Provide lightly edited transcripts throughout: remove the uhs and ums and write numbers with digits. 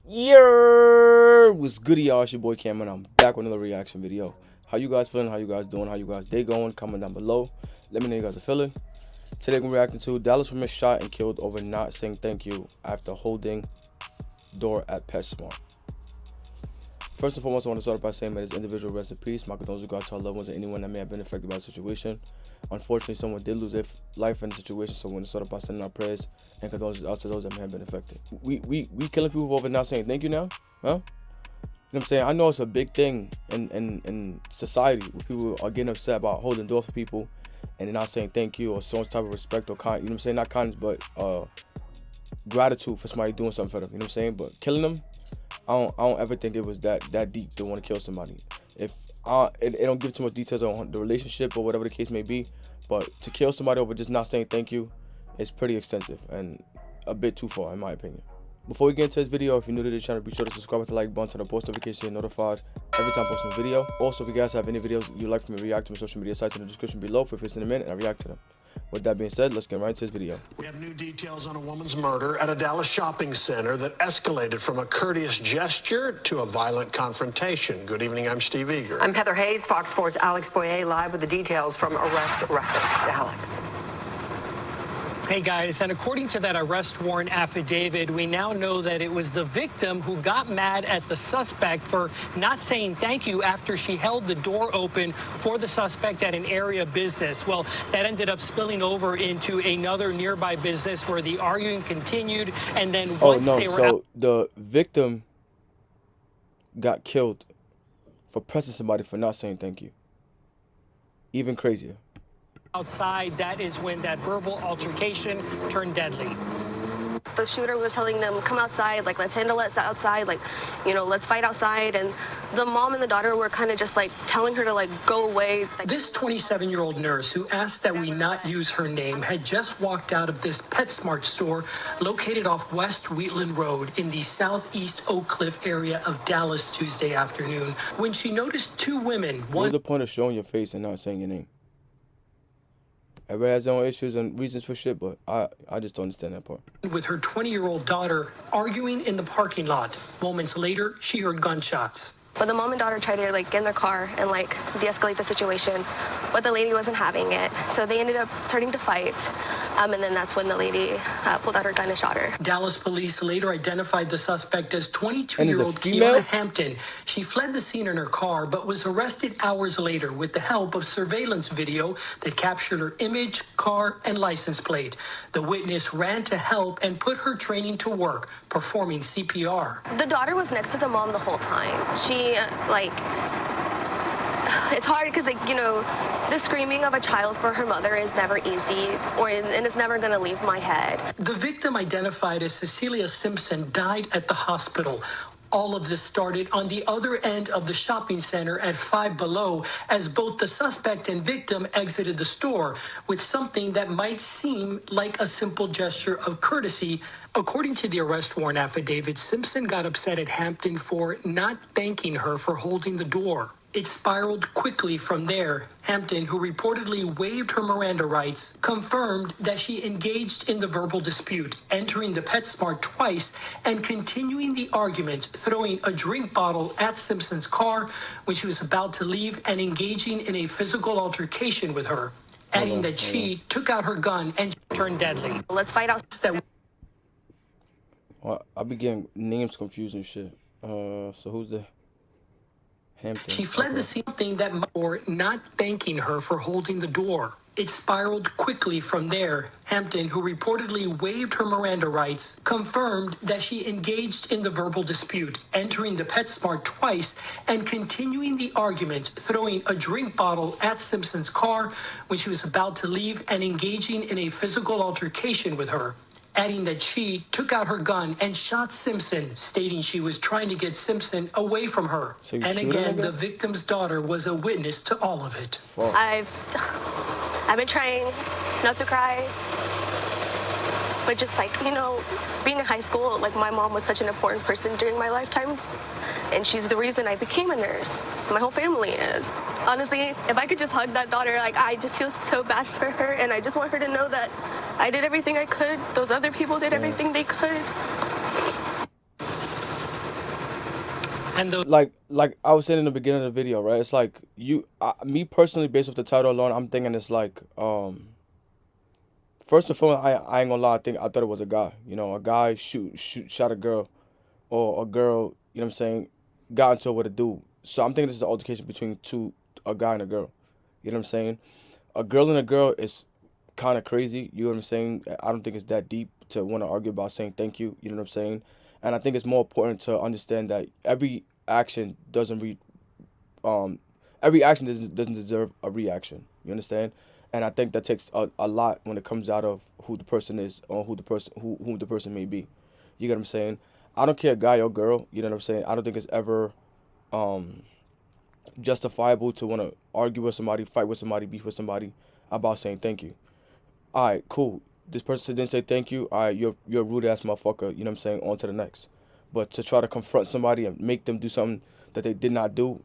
Yeah, what's good, y'all? It's your boy Cameron. I'm back with another reaction video. How you guys feeling? How you guys doing? How you guys day going? Comment down below. Let me know how you guys are feeling. Today we're reacting to Dallas woman shot and killed over not saying thank you after holding door at PetSmart. First and foremost, I want to start by saying that this individual rest in peace. My condolences go out to our loved ones and anyone that may have been affected by the situation. Unfortunately, someone did lose their life in the situation, so we're going to start by sending our prayers and condolences out to those that may have been affected. We killing people over not saying thank you now? Huh? You know what I'm saying? I know it's a big thing in society where people are getting upset about holding doors for people and they're not saying thank you or showing some type of respect or kind, you know what I'm saying? Not kindness, but gratitude for somebody doing something for them, you know what I'm saying? But killing them, I don't ever think it was that deep to want to kill somebody. If it don't give too much details on the relationship or whatever the case may be, but to kill somebody over just not saying thank you is pretty extensive and a bit too far in my opinion. Before we get into this video, if you're new to this channel, be sure to subscribe with the like button, turn on post notifications, so you're notified every time I post a video. Also, if you guys have any videos you'd like for me to react to my social media sites in the description below, feel free to send them in and I react to them. With that being said, let's get right into this video. We have new details on a woman's murder at a Dallas shopping center that escalated from a courteous gesture to a violent confrontation. Good evening, I'm Steve Eager. I'm Heather Hayes, Fox 4's Alex Boyer, live with the details from arrest records. Alex. Hey guys, and according to that arrest warrant affidavit, we now know that it was the victim who got mad at the suspect for not saying thank you after she held the door open for the suspect at an area business. Well, that ended up spilling over into another nearby business where the arguing continued, and then once they were out, the victim got killed for pressing somebody for not saying thank you. Even crazier. outside, that is when that verbal altercation turned deadly. The shooter was telling them, come outside, like, let's handle it outside, like, you know, let's fight outside. And the mom and the daughter were kind of just, like, telling her to, like, go away. This 27-year-old nurse who asked that we not use her name had just walked out of this PetSmart store located off West Wheatland Road in the southeast Oak Cliff area of Dallas Tuesday afternoon when she noticed two women. What's the point of showing your face and not saying your name? Everybody has their own issues and reasons for shit, but I just don't understand that part. With her 20-year-old daughter arguing in the parking lot. Moments later, she heard gunshots. But the mom and daughter tried to, like, get in their car and, like, de-escalate the situation, but the lady wasn't having it. So they ended up starting to fight, and then that's when the lady pulled out her gun and shot her. Dallas police later identified the suspect as 22-year-old female? Kiana Hampton. She fled the scene in her car, but was arrested hours later with the help of surveillance video that captured her image, car, and license plate. The witness ran to help and put her training to work, performing CPR. The daughter was next to the mom the whole time. She, like, it's hard because, like, you know, the screaming of a child for her mother is never easy, and it's never going to leave my head. The victim, identified as Cecilia Simpson, died at the hospital. All of this started on the other end of the shopping center at Five Below as both the suspect and victim exited the store with something that might seem like a simple gesture of courtesy. According to the arrest warrant affidavit, Simpson got upset at Hampton for not thanking her for holding the door. It spiraled quickly from there. Hampton, who reportedly waived her Miranda rights, confirmed that she engaged in the verbal dispute, entering the PetSmart twice and continuing the argument, throwing a drink bottle at Simpson's car when she was about to leave and engaging in a physical altercation with her, adding that she took out her gun and turned deadly. Let's fight outside. Well, I be getting names confused and shit. So who's the Hampton? She fled the scene, something that for not thanking her for holding the door. It spiraled quickly from there. Hampton, who reportedly waived her Miranda rights, confirmed that she engaged in the verbal dispute, entering the PetSmart twice and continuing the argument, throwing a drink bottle at Simpson's car when she was about to leave and engaging in a physical altercation with her, adding that she took out her gun and shot Simpson, stating she was trying to get Simpson away from her. So and again, the victim's daughter was a witness to all of it. Fuck. I've been trying not to cry, but just, like, you know, being in high school, like, my mom was such an important person during my lifetime, and she's the reason I became a nurse. My whole family is. Honestly, if I could just hug that daughter, like, I just feel so bad for her, and I just want her to know that I did everything I could. Those other people did everything they could. And those like I was saying in the beginning of the video, right? It's like me personally, based off the title alone, I'm thinking it's like first and foremost, I ain't gonna lie, I thought it was a guy. You know, a guy shot a girl, or a girl, you know what I'm saying, got into it with a dude. So I'm thinking this is an altercation between a guy and a girl. You know what I'm saying? A girl and a girl is kind of crazy. You know what I'm saying? I don't think it's that deep to want to argue about saying thank you. You know what I'm saying? And I think it's more important to understand that every action doesn't deserve a reaction. You understand? And I think that takes a lot when it comes out of who the person is, or who the person may be. You get what I'm saying? I don't care, guy or girl. You know what I'm saying? I don't think it's ever justifiable to want to argue with somebody, fight with somebody, beef with somebody about saying thank you. All right, cool. This person didn't say thank you. All right, you're a rude ass motherfucker. You know what I'm saying? On to the next. But to try to confront somebody and make them do something that they did not do,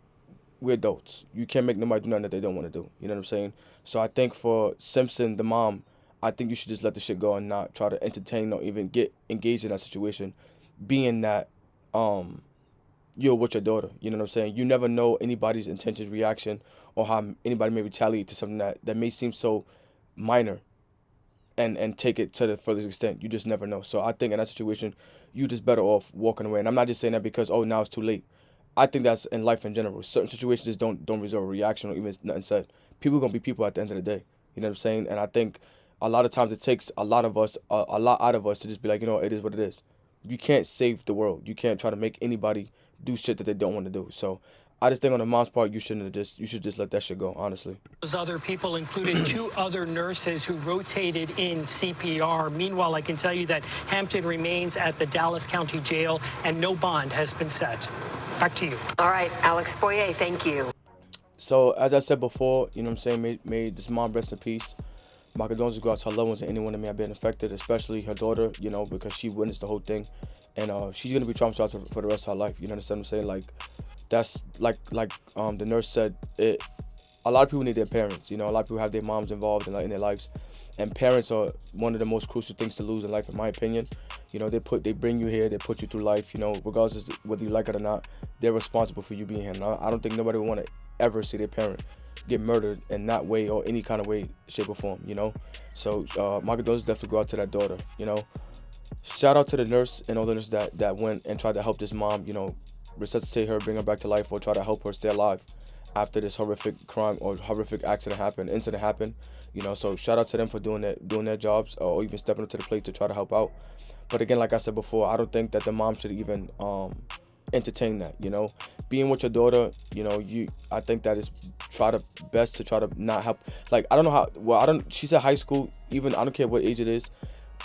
we're adults. You can't make nobody do nothing that they don't want to do. You know what I'm saying? So I think for Simpson, the mom, I think you should just let the shit go and not try to entertain or even get engaged in that situation, being that you're with your daughter. You know what I'm saying? You never know anybody's intentions, reaction, or how anybody may retaliate to something that may seem so minor, and take it to the furthest extent. You just never know. So I think in that situation, you just better off walking away. And I'm not just saying that because, oh, now it's too late. I think that's in life in general. Certain situations just don't resolve a reaction or even nothing said. People are going to be people at the end of the day. You know what I'm saying? And I think a lot of times it takes a lot out of us to just be like, you know, it is what it is. You can't save the world. You can't try to make anybody do shit that they don't want to do. So I just think on the mom's part, you should just let that shit go, honestly. Those other people included 2 other nurses who rotated in CPR. Meanwhile, I can tell you that Hampton remains at the Dallas County Jail and no bond has been set. Back to you. All right, Alex Boyer, thank you. So as I said before, you know what I'm saying, may this mom rest in peace. My condolences go out to her loved ones and anyone that may have been affected, especially her daughter, you know, because she witnessed the whole thing. And she's going to be traumatized for the rest of her life. You know what I'm saying? Like, that's like the nurse said, a lot of people need their parents. You know, a lot of people have their moms involved in their lives. And parents are one of the most crucial things to lose in life, in my opinion. You know, they bring you here, they put you through life, you know, regardless of whether you like it or not, they're responsible for you being here. Now, I don't think nobody would want to ever see their parent get murdered in that way or any kind of way, shape, or form, you know. So my condolences definitely go out to that daughter, you know. Shout out to the nurse and all the nurses that went and tried to help this mom, you know, resuscitate her, bring her back to life, or try to help her stay alive after this horrific crime or horrific incident happened, you know. So shout out to them for doing their jobs, or even stepping up to the plate to try to help out. But again, like I said before, I don't think that the mom should even entertain that, you know. Being with your daughter, you know, I think that is best to try to not help. Like, I don't know how, she said high school, even, I don't care what age it is.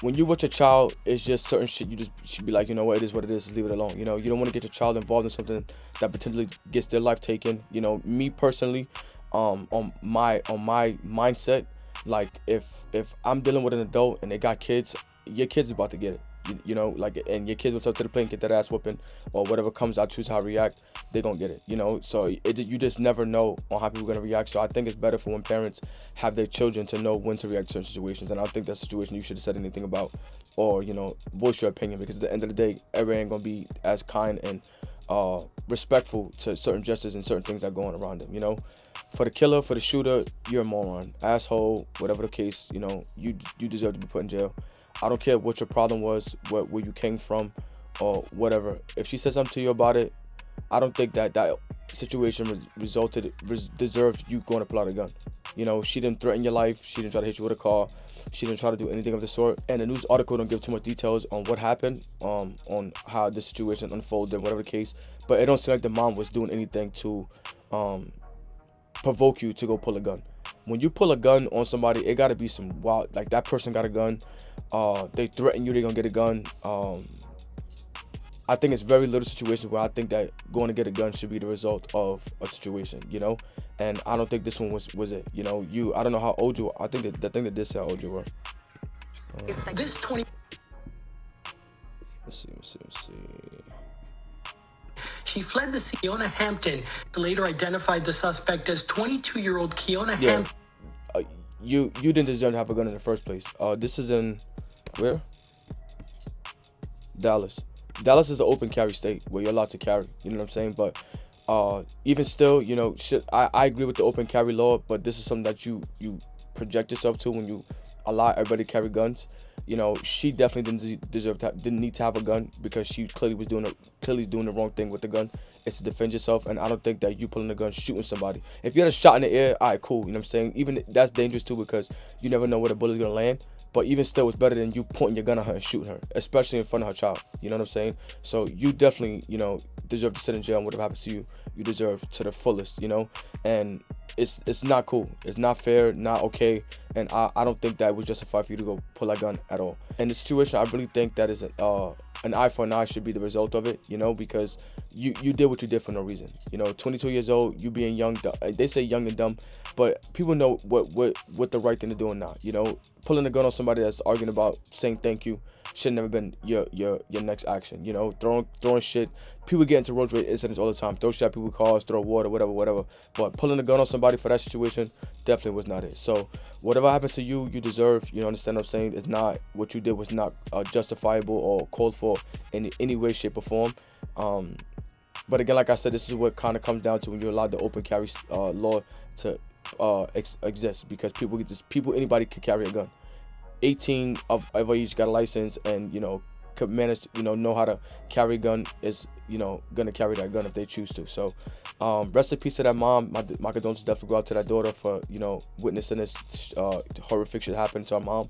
When you're with your child, it's just certain shit you just should be like, you know what, it is what it is, just leave it alone. You know, you don't want to get your child involved in something that potentially gets their life taken. You know, me personally, on my mindset, like if I'm dealing with an adult and they got kids, your kids is about to get it. You know, like, and your kids will step to the plate and get that ass whooping, or whatever comes out, choose how to react, they gonna get it, you know. So you just never know on how people are gonna react. So I think it's better for when parents have their children to know when to react to certain situations. And I don't think that's a situation you should have said anything about, or, you know, voice your opinion, because at the end of the day, everybody ain't gonna be as kind and respectful to certain gestures and certain things that go on around them, you know. For the killer, for the shooter, you're a moron, asshole, whatever the case, you know, you deserve to be put in jail. I don't care what your problem was, where you came from, or whatever. If she said something to you about it, I don't think that situation deserves you going to pull out a gun. You know, she didn't threaten your life. She didn't try to hit you with a car. She didn't try to do anything of the sort. And the news article don't give too much details on what happened, on how this situation unfolded, whatever the case. But it don't seem like the mom was doing anything to provoke you to go pull a gun. When you pull a gun on somebody, it got to be some wild, like that person got a gun. They threaten you, they're going to get a gun. I think it's very little situations where I think that going to get a gun should be the result of a situation, you know? And I don't think this one was it, you know? I don't know how old you are. I think that they did say how old you were. This 20. Let's see. She fled the Kiona Hampton. Later identified the suspect as 22-year-old Kiona Hampton. You didn't deserve to have a gun in the first place. This is in where? Dallas. Dallas is an open carry state where you're allowed to carry. You know what I'm saying? But even still, you know, I agree with the open carry law, but this is something that you project yourself to when you allow everybody to carry guns. You know, she definitely didn't need to have a gun, because she clearly was doing the wrong thing with the gun. It's to defend yourself, and I don't think that you pulling a gun shooting somebody. If you had a shot in the air, all right, cool. You know what I'm saying? Even that's dangerous too, because you never know where the bullet's gonna land. But even still, it's better than you pointing your gun at her and shooting her, especially in front of her child. You know what I'm saying? So you definitely, you know, deserve to sit in jail, and whatever happens to you, you deserve to the fullest, you know? And it's not cool. It's not fair, not okay. And I don't think that was justified for you to go pull that gun at all. In the situation, I really think that is an eye for an eye should be the result of it, you know, because you did what you did for no reason. You know, 22 years old, you being young, they say young and dumb, but people know what the right thing to do and not. You know, pulling a gun on somebody that's arguing about saying thank you should never been your next action. You know, throwing shit. People get into road rage incidents all the time. Throw shit at people's cars, throw water, whatever. But pulling a gun on somebody for that situation definitely was not it. So whatever happens to you, you deserve. You know, understand what I'm saying? It's not, what you did was not justifiable or called for in any way, shape, or form. But again, like I said, this is what kind of comes down to when you're allowed the open carry law to exist, because anybody could carry a gun. 18 of age got a license, and you know, could manage, you know how to carry a gun, is, you know, gonna carry that gun if they choose to. So rest in peace to that mom. My condolences definitely go out to that daughter for, you know, witnessing this horrific shit happen to her mom.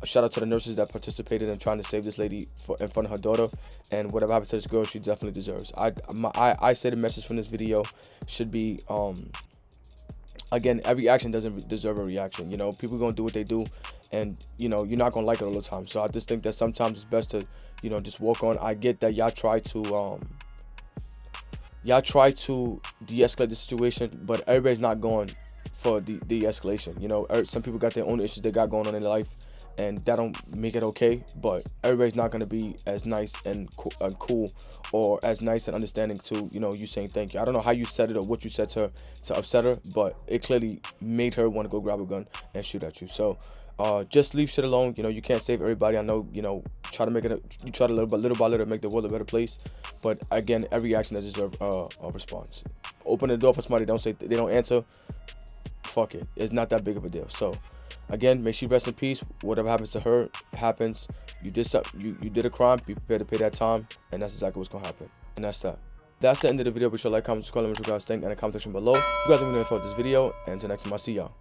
A shout out to the nurses that participated in trying to save this lady in front of her daughter, and whatever happens to this girl, she definitely deserves. I say the message from this video should be, again, every action doesn't deserve a reaction. You know, people gonna do what they do, and you know, you're not gonna like it all the time. So I just think that sometimes it's best to, you know, just walk on. I get that y'all try to de-escalate the situation, but everybody's not going for the de-escalation. You know, some people got their own issues they got going on in their life, and that don't make it okay. But everybody's not gonna be as nice and cool, or as nice and understanding to, you know, you saying thank you. I don't know how you said it or what you said to her to upset her, but it clearly made her want to go grab a gun and shoot at you. So just leave shit alone. You know, you can't save everybody. I know, you know, try to little by little make the world a better place. But again, every action does deserve a response. Open the door for somebody, they don't answer, fuck it. It's not that big of a deal. So again, may she rest in peace. Whatever happens to her happens. You did something. You did a crime. Be prepared to pay that time, and that's exactly what's gonna happen. And that's that. That's the end of the video. Be sure to like, comment, subscribe, let me know what you guys think in the comment section below. You guys let me know if you thought this video, and until next time, I'll see y'all.